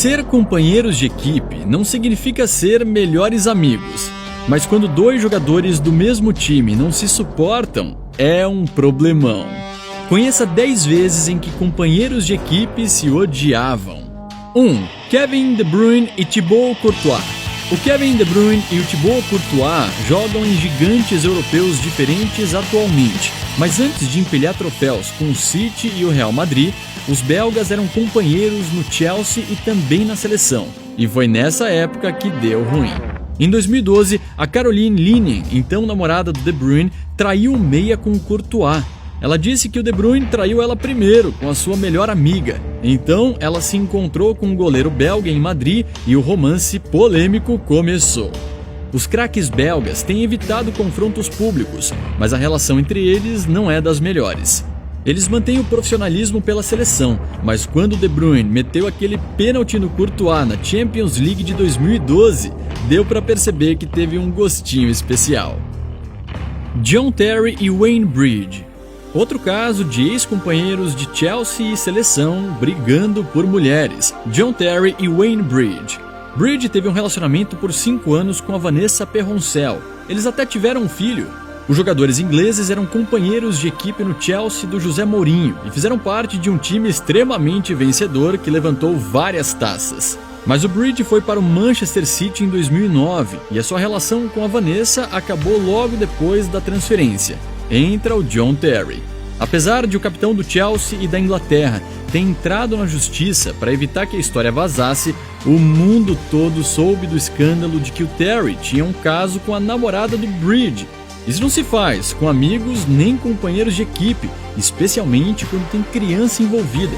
Ser companheiros de equipe não significa ser melhores amigos, mas quando dois jogadores do mesmo time não se suportam, é um problemão. Conheça 10 vezes em que companheiros de equipe se odiavam. 1. Kevin De Bruyne e Thibaut Courtois. O Kevin De Bruyne e o Thibaut Courtois jogam em gigantes europeus diferentes atualmente, mas antes de empilhar troféus com o City e o Real Madrid, os belgas eram companheiros no Chelsea e também na seleção, e foi nessa época que deu ruim. Em 2012, a Caroline Linien, então namorada do De Bruyne, traiu o meia com o Courtois. Ela disse que o De Bruyne traiu ela primeiro, com a sua melhor amiga. Então, ela se encontrou com um goleiro belga em Madrid e o romance polêmico começou. Os craques belgas têm evitado confrontos públicos, mas a relação entre eles não é das melhores. Eles mantêm o profissionalismo pela seleção, mas quando De Bruyne meteu aquele pênalti no Courtois na Champions League de 2012, deu para perceber que teve um gostinho especial. John Terry e Wayne Bridge. Outro caso de ex-companheiros de Chelsea e seleção brigando por mulheres, John Terry e Wayne Bridge. Bridge teve um relacionamento por 5 anos com a Vanessa Perroncel. Eles até tiveram um filho. Os jogadores ingleses eram companheiros de equipe no Chelsea do José Mourinho e fizeram parte de um time extremamente vencedor que levantou várias taças. Mas o Bridge foi para o Manchester City em 2009 e a sua relação com a Vanessa acabou logo depois da transferência. Entra o John Terry. Apesar de o capitão do Chelsea e da Inglaterra ter entrado na justiça para evitar que a história vazasse, o mundo todo soube do escândalo de que o Terry tinha um caso com a namorada do Bridge. Isso não se faz com amigos nem companheiros de equipe, especialmente quando tem criança envolvida.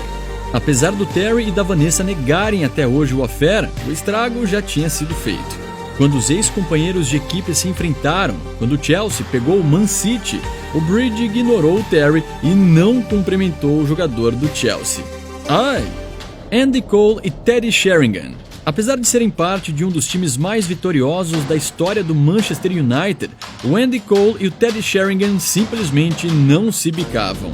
Apesar do Terry e da Vanessa negarem até hoje o affair, o estrago já tinha sido feito. Quando os ex-companheiros de equipe se enfrentaram, quando o Chelsea pegou o Man City, o Bridge ignorou o Terry e não cumprimentou o jogador do Chelsea. Andy Cole e Teddy Sheringham. Apesar de serem parte de um dos times mais vitoriosos da história do Manchester United, o Andy Cole e o Teddy Sheringham simplesmente não se bicavam.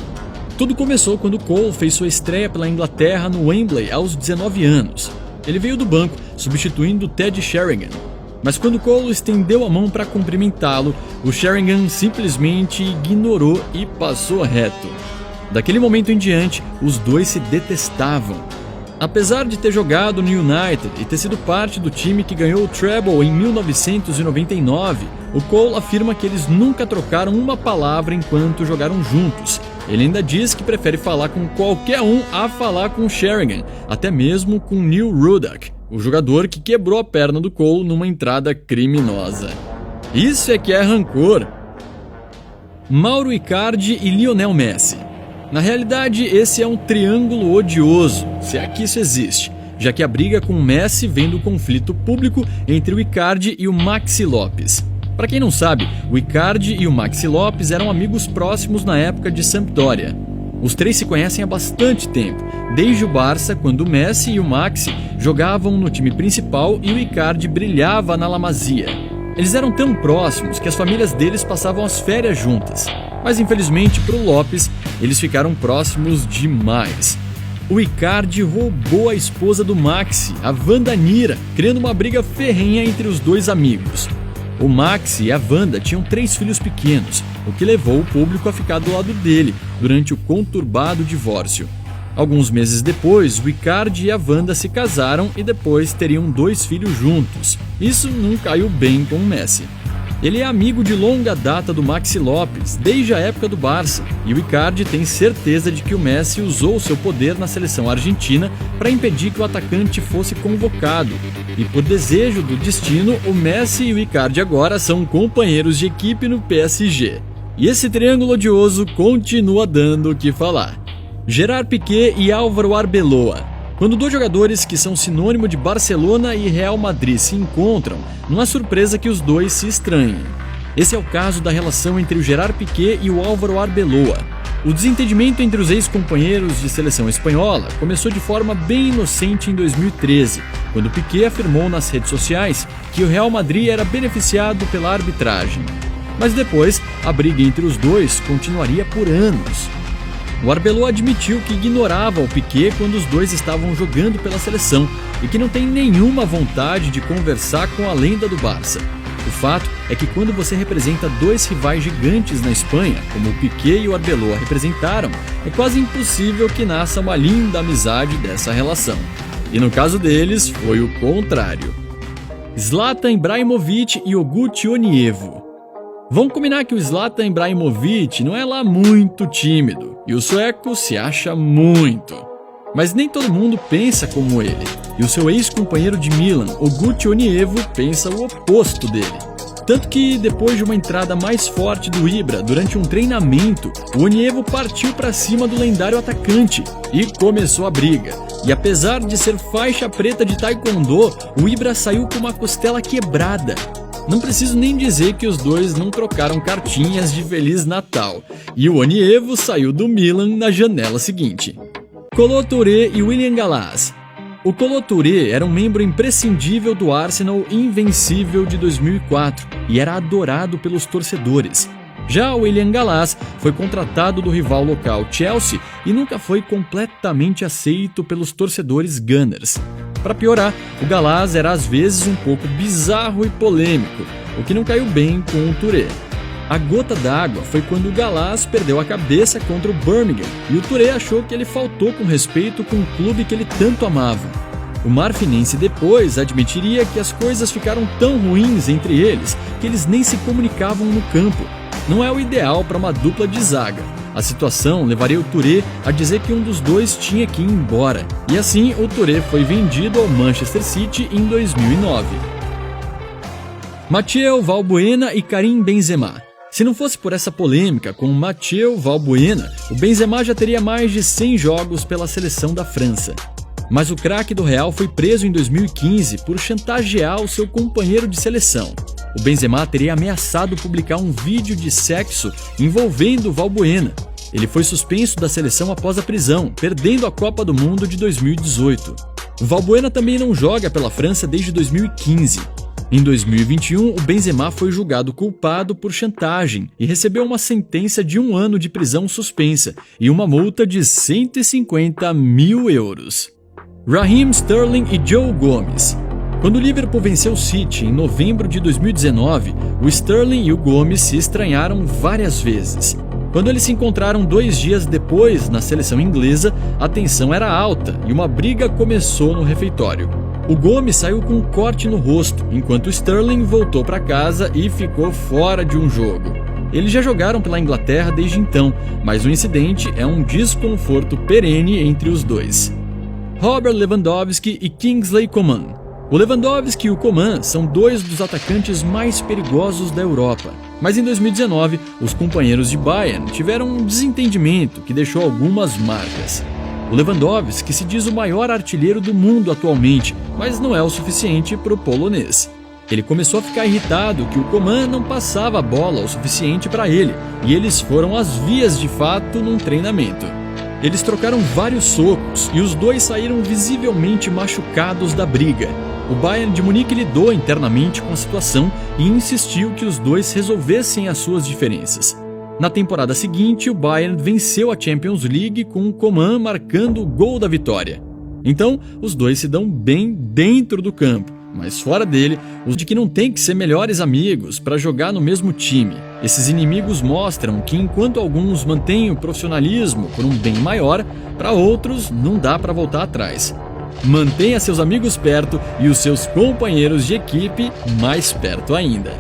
Tudo começou quando Cole fez sua estreia pela Inglaterra no Wembley aos 19 anos. Ele veio do banco, substituindo Teddy Sheringham. Mas quando Cole estendeu a mão para cumprimentá-lo, o Sheringham simplesmente ignorou e passou reto. Daquele momento em diante, os dois se detestavam. Apesar de ter jogado no United e ter sido parte do time que ganhou o treble em 1999, o Cole afirma que eles nunca trocaram uma palavra enquanto jogaram juntos. Ele ainda diz que prefere falar com qualquer um a falar com Sheringham, até mesmo com Neil Ruddock, o jogador que quebrou a perna do Cole numa entrada criminosa. Isso é que é rancor! Mauro Icardi e Lionel Messi. Na realidade, esse é um triângulo odioso, se é que isso existe, já que a briga com o Messi vem do conflito público entre o Icardi e o Maxi Lopes. Para quem não sabe, o Icardi e o Maxi Lopes eram amigos próximos na época de Sampdoria. Os três se conhecem há bastante tempo, desde o Barça, quando o Messi e o Maxi jogavam no time principal e o Icardi brilhava na La Masia. Eles eram tão próximos que as famílias deles passavam as férias juntas. Mas infelizmente para o Lopes, eles ficaram próximos demais. O Icardi roubou a esposa do Maxi, a Wanda Nira, criando uma briga ferrenha entre os dois amigos. O Maxi e a Wanda tinham 3 filhos pequenos, o que levou o público a ficar do lado dele durante o conturbado divórcio. Alguns meses depois, o Icardi e a Wanda se casaram e depois teriam 2 filhos juntos. Isso não caiu bem com o Messi. Ele é amigo de longa data do Maxi Lopes, desde a época do Barça, e o Icardi tem certeza de que o Messi usou seu poder na seleção argentina para impedir que o atacante fosse convocado. E por desejo do destino, o Messi e o Icardi agora são companheiros de equipe no PSG. E esse triângulo odioso continua dando o que falar. Gerard Piqué e Álvaro Arbeloa. Quando 2 jogadores que são sinônimo de Barcelona e Real Madrid se encontram, não é surpresa que os dois se estranhem. Esse é o caso da relação entre o Gerard Piqué e o Álvaro Arbeloa. O desentendimento entre os ex-companheiros de seleção espanhola começou de forma bem inocente em 2013, quando Piqué afirmou nas redes sociais que o Real Madrid era beneficiado pela arbitragem. Mas depois, a briga entre os dois continuaria por anos. o Arbeloa admitiu que ignorava o Piqué quando os dois estavam jogando pela seleção e que não tem nenhuma vontade de conversar com a lenda do Barça. O fato é que quando você representa dois rivais gigantes na Espanha, como o Piqué e o Arbeloa representaram, é quase impossível que nasça uma linda amizade dessa relação. E no caso deles, foi o contrário. Zlatan Ibrahimovic e Ogut Onievo. Vamos combinar que o Zlatan Ibrahimovic não é lá muito tímido, e o sueco se acha muito. Mas nem todo mundo pensa como ele, e o seu ex-companheiro de Milan, Ogut Onievo, pensa o oposto dele. Tanto que, depois de uma entrada mais forte do Ibra durante um treinamento, o Onievo partiu para cima do lendário atacante e começou a briga. E apesar de ser faixa preta de taekwondo, o Ibra saiu com uma costela quebrada. Não preciso nem dizer que os dois não trocaram cartinhas de Feliz Natal, e o Onievo saiu do Milan na janela seguinte. Kolo Touré e William Gallas. O Kolo Touré era um membro imprescindível do Arsenal invencível de 2004 e era adorado pelos torcedores. Já o William Gallas foi contratado do rival local Chelsea e nunca foi completamente aceito pelos torcedores Gunners. Para piorar, o Gallas era às vezes um pouco bizarro e polêmico, o que não caiu bem com o Touré. A gota d'água foi quando o Gallas perdeu a cabeça contra o Birmingham e o Touré achou que ele faltou com respeito com o clube que ele tanto amava. O marfinense depois admitiria que as coisas ficaram tão ruins entre eles que eles nem se comunicavam no campo. Não é o ideal para uma dupla de zaga. A situação levaria o Touré a dizer que um dos dois tinha que ir embora. E assim o Touré foi vendido ao Manchester City em 2009. Mathieu Valbuena e Karim Benzema. Se não fosse por essa polêmica com Mathieu Valbuena, o Benzema já teria mais de 100 jogos pela seleção da França. Mas o craque do Real foi preso em 2015 por chantagear o seu companheiro de seleção. O Benzema teria ameaçado publicar um vídeo de sexo envolvendo Valbuena. Ele foi suspenso da seleção após a prisão, perdendo a Copa do Mundo de 2018. O Valbuena também não joga pela França desde 2015. Em 2021, o Benzema foi julgado culpado por chantagem e recebeu uma sentença de 1 ano de prisão suspensa e uma multa de 150 mil euros. Raheem Sterling e Joe Gomes. Quando o Liverpool venceu o City em novembro de 2019, o Sterling e o Gomes se estranharam várias vezes. Quando eles se encontraram 2 dias depois na seleção inglesa, a tensão era alta e uma briga começou no refeitório. O Gomes saiu com um corte no rosto, enquanto o Sterling voltou para casa e ficou fora de um jogo. Eles já jogaram pela Inglaterra desde então, mas o incidente é um desconforto perene entre os dois. Robert Lewandowski e Kingsley Coman. O Lewandowski e o Coman são 2 dos atacantes mais perigosos da Europa. Mas em 2019, os companheiros de Bayern tiveram um desentendimento que deixou algumas marcas. O Lewandowski se diz o maior artilheiro do mundo atualmente, mas não é o suficiente para o polonês. Ele começou a ficar irritado que o Coman não passava a bola o suficiente para ele, e eles foram às vias de fato num treinamento. Eles trocaram vários socos e os dois saíram visivelmente machucados da briga. O Bayern de Munique lidou internamente com a situação e insistiu que os dois resolvessem as suas diferenças. Na temporada seguinte, o Bayern venceu a Champions League com o Coman marcando o gol da vitória. Então, os dois se dão bem dentro do campo, mas fora dele, os de que não tem que ser melhores amigos para jogar no mesmo time. Esses inimigos mostram que enquanto alguns mantêm o profissionalismo por um bem maior, para outros não dá para voltar atrás. Mantenha seus amigos perto e os seus companheiros de equipe mais perto ainda.